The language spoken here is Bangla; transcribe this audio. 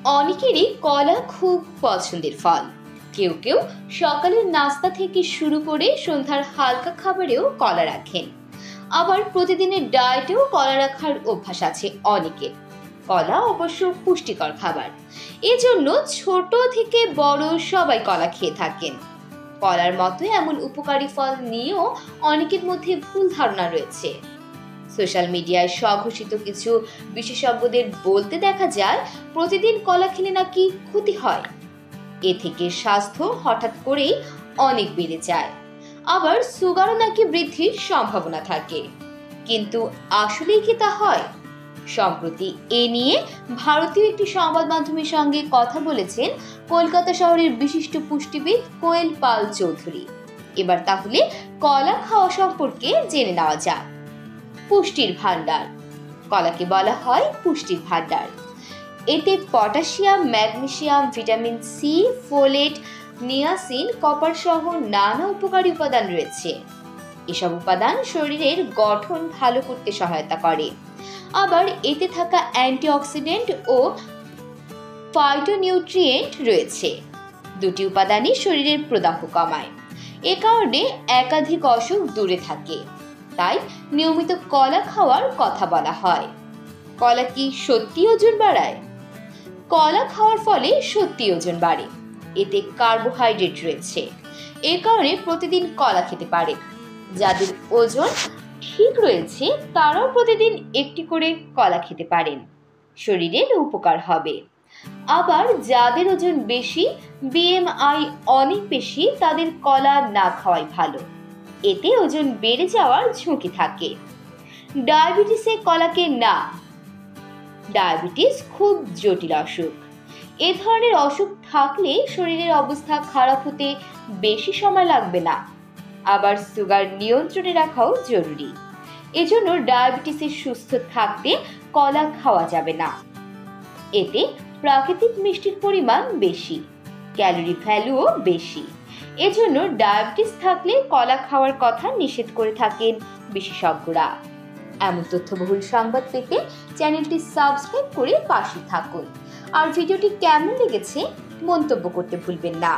অনেকেরই কলা খুব পছন্দের ফল। কেউ কেউ সকালের নাস্তা থেকে শুরু করে সন্ধ্যার হালকা খাবারেও কলা রাখেন। আবার প্রতিদিনের ডায়েটেও কলা রাখার অভ্যাস আছে অনেকের। কলা অবশ্য পুষ্টিকর খাবার, এজন্য ছোট থেকে বড় সবাই কলা খেয়ে থাকেন। কলার মতো এমন উপকারী ফল নিয়েও অনেকের মধ্যে ভুল ধারণা রয়েছে। সোশ্যাল মিডিয়ায় স্বঘোষিত কিছু বিশেষজ্ঞদের বলতে দেখা যায় প্রতিদিন কলা খেলে নাকি ক্ষতি হয়, এ থেকে স্বাস্থ্য হঠাৎ করেই অনেক বেড়ে যায়। আবার সুগারও নাকি বৃদ্ধির সম্ভাবনা থাকে, কিন্তু আসলেই কি তা হয়? সম্প্রতি এ নিয়ে ভারতীয় একটি সংবাদ মাধ্যমের সঙ্গে কথা বলেছেন কলকাতা শহরের বিশিষ্ট পুষ্টিবিদ কোয়েল পাল চৌধুরী। এবার তাহলে কলা খাওয়া সম্পর্কে জেনে নেওয়া যাক। পুষ্টির ভান্ডার। কলাকে বলা হয় পুষ্টির ভান্ডার। এতে potassium, magnesium, vitamin C, folate, niacin, copper সহ নানা উপকারী উপাদান রয়েছে। এসব উপাদান শরীরের গঠন ভালো করতে সহায়তা করে। আবার এতে থাকা অ্যান্টিঅক্সিডেন্ট ও ফাইটোনিউট্রিয়েন্ট রয়েছে। দুটি উপাদানই শরীরের প্রদাহ কমায়। এ কারণে একাধিক অসুখ দূরে থাকে। তাই নিয়মিত কলা খাওয়ার কথা বলা হয়। কলা কি সত্যি ওজন বাড়ায়? কলা খাওয়ার ফলে সত্যি ওজন বাড়ে। এতে কার্বোহাইড্রেট রয়েছে, এ কারণে প্রতিদিন কলা খেতে পারে। যাদের ওজন ঠিক রয়েছে তারাও প্রতিদিন একটি করে কলা খেতে পারেন, শরীরের উপকার হবে। আবার যাদের ওজন বেশি, বিএমআই অনেক বেশি, তাদের কলা না খাওয়াই ভালো। এতে ওজন বেড়ে যাওয়ার ঝুঁকি থাকে। ডায়াবেটিসে কলাকে না। ডায়াবেটিস খুব জটিল অসুখ। এ ধরনের অসুখ থাকলে শরীরের অবস্থা খারাপ হতে বেশি সময় লাগবে না। আবার সুগার নিয়ন্ত্রণে রাখাও জরুরি। এজন্য ডায়াবেটিসে সুস্থ থাকতে কলা খাওয়া যাবে না। এতে প্রাকৃতিক মিষ্টির পরিমাণ বেশি, ক্যালোরি ভ্যালুও বেশি। এজন্য ডায়াবেটিস থাকলে কলা খাওয়ার কথা নিষেধ করে থাকেন বিশেষজ্ঞরা। এমন তথ্যবহুল সংবাদ পেতে চ্যানেলটি সাবস্ক্রাইব করে পাশে থাকুন। আর ভিডিওটি কেমন লেগেছে মন্তব্য করতে ভুলবেন না।